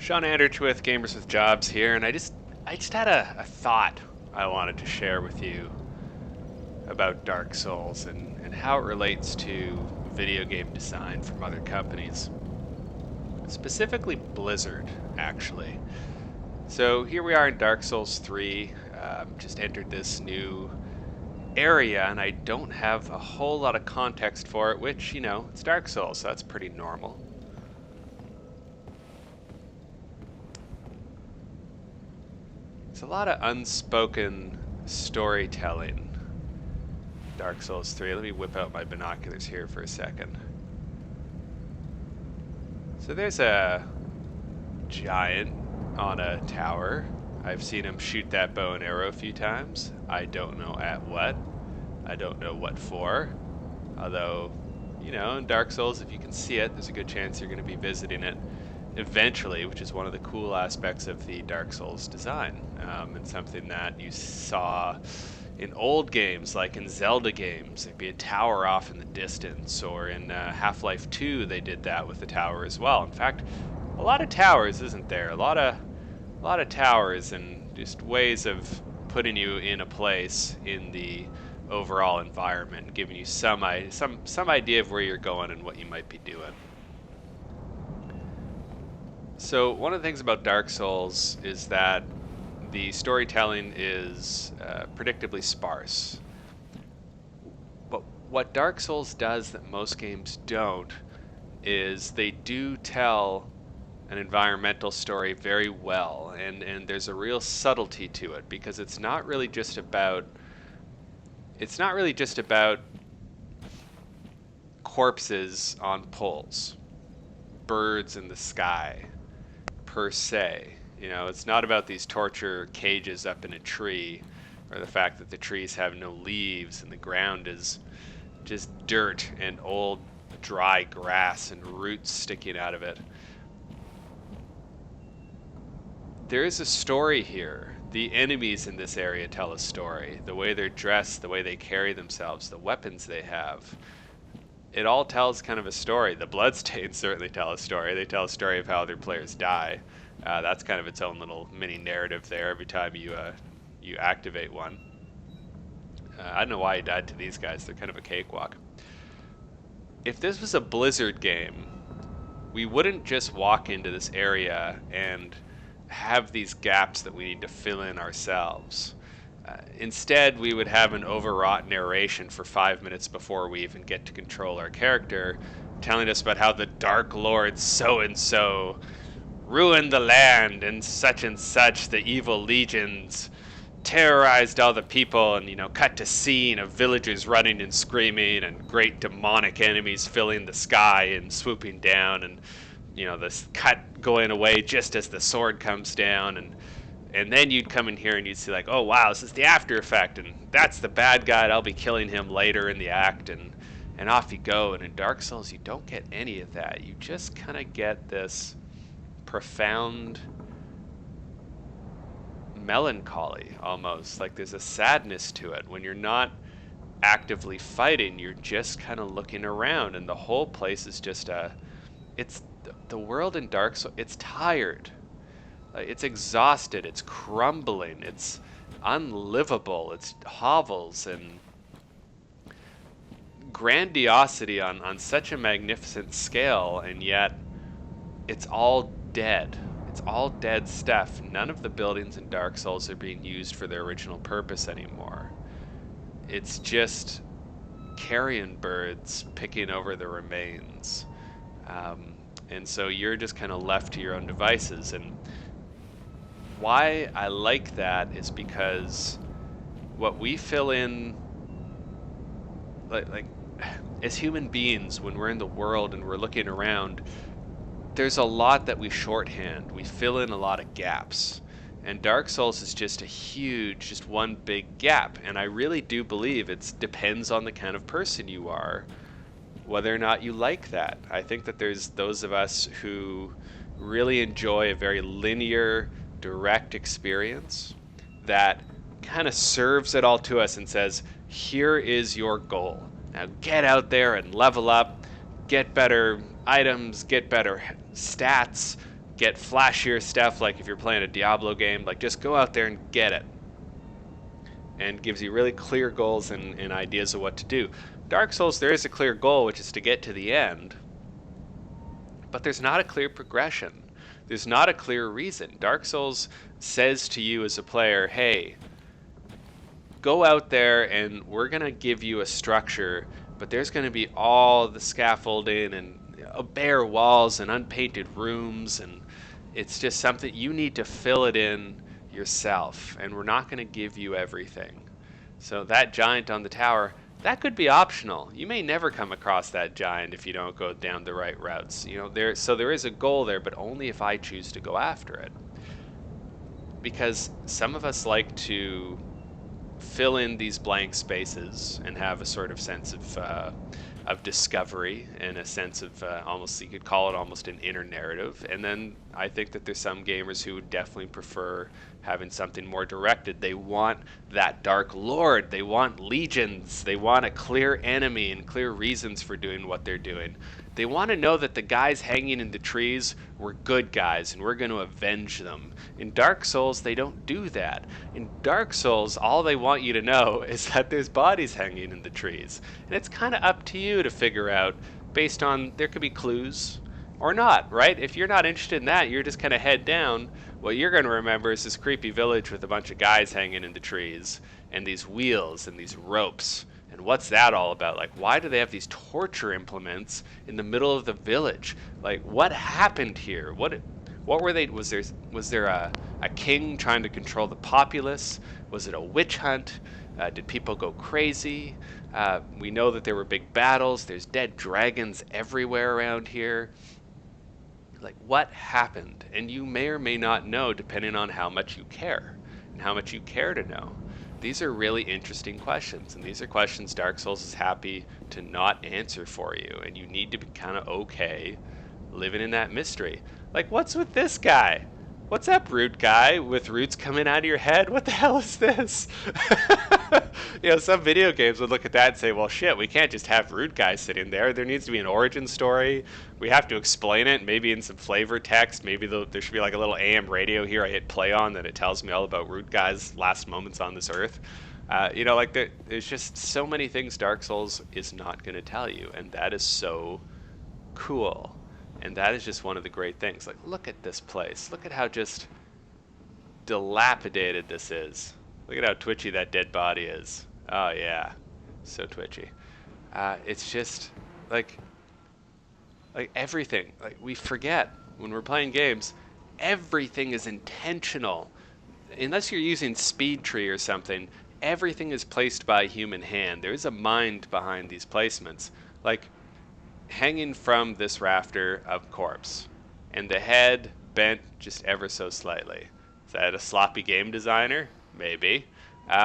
Shawn with Gamers with Jobs here, and I just had a thought I wanted to share with you about Dark Souls and how it relates to video game design from other companies. Specifically Blizzard, actually. So here we are in Dark Souls 3, just entered this new area, and I don't have a whole lot of context for it, which, you know, it's Dark Souls, so that's pretty normal. It's a lot of unspoken storytelling. Dark Souls 3. Let me whip out my binoculars here for a second. So there's a giant on a tower. I've seen him shoot that bow and arrow a few times. I don't know at what. I don't know what for. Although, you know, in Dark Souls, if you can see it, there's a good chance you're going to be visiting it eventually, which is one of the cool aspects of the Dark Souls design, and something that you saw in old games, like in Zelda games. There'd be a tower off in the distance, or in Half-Life 2 they did that with the tower as well. In fact, a lot of towers, isn't there? A lot of towers, and just ways of putting you in a place in the overall environment, giving you some idea of where you're going and what you might be doing. So one of the things about Dark Souls is that the storytelling is predictably sparse. But what Dark Souls does that most games don't is they do tell an environmental story very well, and there's a real subtlety to it, because it's not really just about corpses on poles, birds in the sky, per se. You know, it's not about these torture cages up in a tree, or the fact that the trees have no leaves and the ground is just dirt and old dry grass and roots sticking out of it. There is a story here. The enemies in this area tell a story. The way they're dressed, the way they carry themselves, the weapons they have. It all tells kind of a story. The bloodstains certainly tell a story. They tell a story of how other players die. That's kind of its own little mini narrative there every time you activate one. I don't know why he died to these guys. They're kind of a cakewalk. If this was a Blizzard game, we wouldn't just walk into this area and have these gaps that we need to fill in ourselves. Instead, we would have an overwrought narration for 5 minutes before we even get to control our character, telling us about how the Dark Lord so-and-so ruined the land and such, the evil legions terrorized all the people, and, you know, cut to scene of villagers running and screaming and great demonic enemies filling the sky and swooping down, and, you know, this cut going away just as the sword comes down, and then you'd come in here and you'd see, like, oh wow, this is the after effect, and that's the bad guy, and I'll be killing him later in the act, and off you go. And in Dark Souls, you don't get any of that. You just kind of get this profound melancholy, almost. Like there's a sadness to it. When you're not actively fighting, you're just kind of looking around, and the whole place is just the world in Dark Souls, it's tired. It's exhausted, it's crumbling, it's unlivable, it's hovels and grandiosity on such a magnificent scale, and yet it's all dead. It's all dead stuff. None of the buildings in Dark Souls are being used for their original purpose anymore. It's just carrion birds picking over the remains. And so you're just kind of left to your own devices. And why I like that is because what we fill in, like as human beings, when we're in the world and we're looking around, there's a lot that we shorthand. We fill in a lot of gaps. And Dark Souls is just a huge, just one big gap. And I really do believe it depends on the kind of person you are, whether or not you like that. I think that there's those of us who really enjoy a very linear, direct experience that kind of serves it all to us and says, here is your goal. Now get out there and level up, get better items, get better stats, get flashier stuff, like if you're playing a Diablo game, like just go out there and get it. And gives you really clear goals and ideas of what to do. Dark Souls, there is a clear goal, which is to get to the end, but there's not a clear progression. There's not a clear reason. Dark Souls says to you as a player, hey, go out there and we're going to give you a structure, but there's going to be all the scaffolding and bare walls and unpainted rooms, and it's just something you need to fill it in yourself, and we're not going to give you everything. So that giant on the tower, that could be optional. You may never come across that giant if you don't go down the right routes. There is a goal there, but only if I choose to go after it. Because some of us like to fill in these blank spaces and have a sort of sense of discovery and a sense of almost, you could call it almost an inner narrative. And then I think that there's some gamers who would definitely prefer having something more directed. They want that Dark Lord, they want legions, they want a clear enemy and clear reasons for doing what they're doing. They want to know that the guys hanging in the trees were good guys and we're going to avenge them. In Dark Souls, they don't do that. In Dark Souls, all they want you to know is that there's bodies hanging in the trees. And it's kind of up to you to figure out based on, there could be clues or not, right? If you're not interested in that, you're just kind of head down. What you're going to remember is this creepy village with a bunch of guys hanging in the trees and these wheels and these ropes. And what's that all about? Like, why do they have these torture implements in the middle of the village? Like, what happened here? What were they? Was there a king trying to control the populace? Was it a witch hunt? Did people go crazy? We know that there were big battles. There's dead dragons everywhere around here. Like, what happened? And you may or may not know, depending on how much you care and how much you care to know. These are really interesting questions, and these are questions Dark Souls is happy to not answer for you, and you need to be kind of okay living in that mystery. Like, what's with this guy? What's up, root guy with roots coming out of your head? What the hell is this? Some video games would look at that and say, well, shit, we can't just have root guys sitting there. There needs to be an origin story. We have to explain it, maybe in some flavor text. Maybe there should be like a little AM radio here I hit play on that it tells me all about root guys' last moments on this earth. There's just so many things Dark Souls is not going to tell you, and that is so cool. And that is just one of the great things. Like, look at this place. Look at how just dilapidated this is. Look at how twitchy that dead body is. Oh, yeah. So twitchy. It's just, like everything. Like, we forget when we're playing games, everything is intentional. Unless you're using Speed Tree or something, everything is placed by human hand. There is a mind behind these placements. Like, hanging from this rafter of corpse, and the head bent just ever so slightly. Is that a sloppy game designer? Maybe.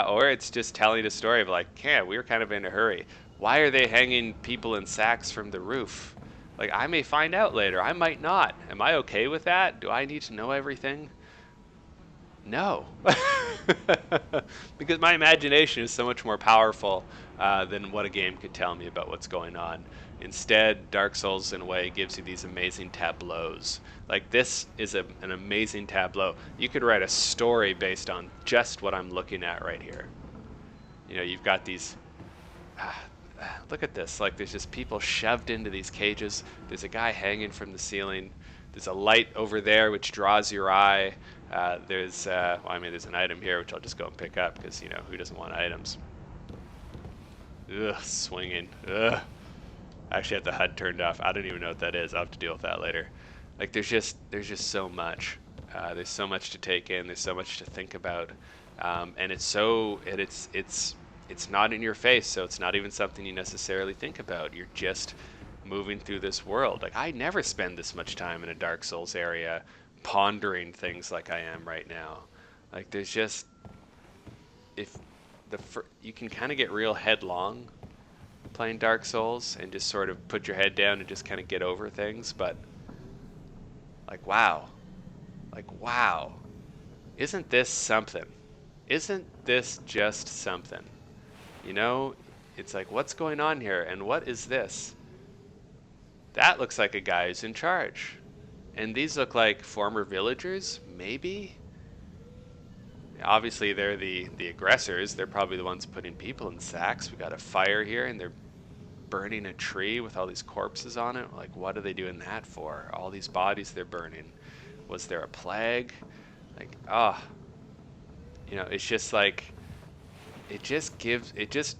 Or it's just telling a story of like, yeah, we were kind of in a hurry. Why are they hanging people in sacks from the roof? Like, I may find out later. I might not. Am I okay with that? Do I need to know everything? No. Because my imagination is so much more powerful than what a game could tell me about what's going on. Instead, Dark Souls, in a way, gives you these amazing tableaus. Like, this is an amazing tableau. You could write a story based on just what I'm looking at right here. You've got these... look at this. Like, there's just people shoved into these cages. There's a guy hanging from the ceiling. There's a light over there which draws your eye. There's an item here which I'll just go and pick up because, who doesn't want items? Ugh, swinging. Ugh. I actually have the HUD turned off. I don't even know what that is. I'll have to deal with that later. Like, there's just so much. There's so much to take in. There's so much to think about, and it's not in your face, so it's not even something you necessarily think about. You're just moving through this world. Like, I never spend this much time in a Dark Souls area pondering things like I am right now. Like, there's just, you can kind of get real headlong playing Dark Souls and just sort of put your head down and just kind of get over things, but wow, isn't this something? Isn't this just something? It's like, what's going on here, and what is this? That looks like a guy who's in charge, And these look like former villagers, maybe? Obviously, they're the aggressors. They're probably the ones putting people in sacks. We got a fire here, and they're burning a tree with all these corpses on it. Like, what are they doing that for? All these bodies they're burning. Was there a plague? Like, it's just like, it just,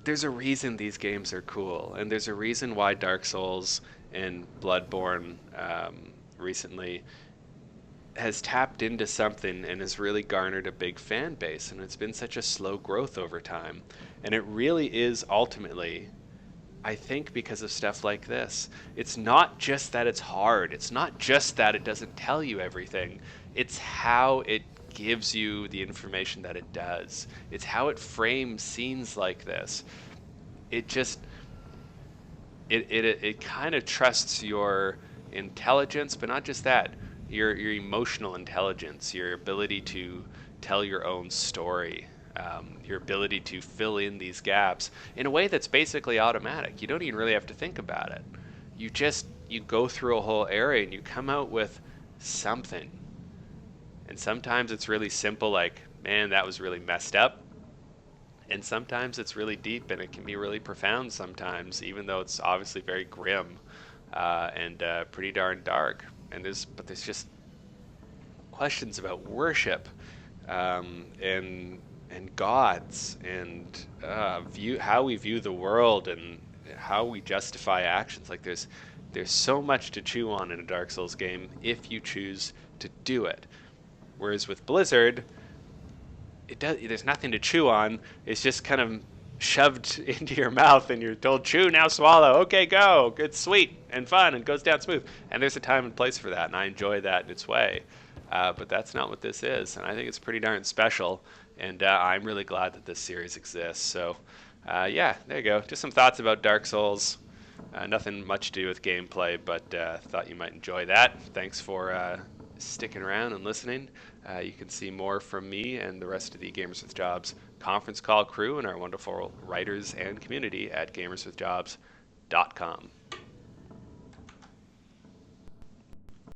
there's a reason these games are cool, and there's a reason why Dark Souls and Bloodborne recently has tapped into something and has really garnered a big fan base, and it's been such a slow growth over time. And it really is ultimately, I think, because of stuff like this. It's not just that it's hard, it's not just that it doesn't tell you everything, it's how it gives you the information that it does. It's how it frames scenes like this. It just it kind of trusts your intelligence, but not just that, your emotional intelligence, your ability to tell your own story, your ability to fill in these gaps in a way that's basically automatic. You don't even really have to think about it. You go through a whole area and you come out with something. And sometimes it's really simple, like, man, that was really messed up. And sometimes it's really deep and it can be really profound sometimes, even though it's obviously very grim and pretty darn dark. But there's just questions about worship and gods and how we view the world and how we justify actions. Like there's so much to chew on in a Dark Souls game if you choose to do it. Whereas with Blizzard, there's nothing to chew on. It's just kind of shoved into your mouth and you're told chew, now swallow, okay, go. It's sweet and fun and goes down smooth, and there's a time and place for that, and I enjoy that in its way. But that's not what this is, and I think it's pretty darn special, and I'm really glad that this series exists. So yeah, there you go, just some thoughts about Dark Souls. Nothing much to do with gameplay, but thought you might enjoy that. Thanks for sticking around and listening. You can see more from me and the rest of the Gamers with Jobs conference call crew and our wonderful writers and community at gamerswithjobs.com.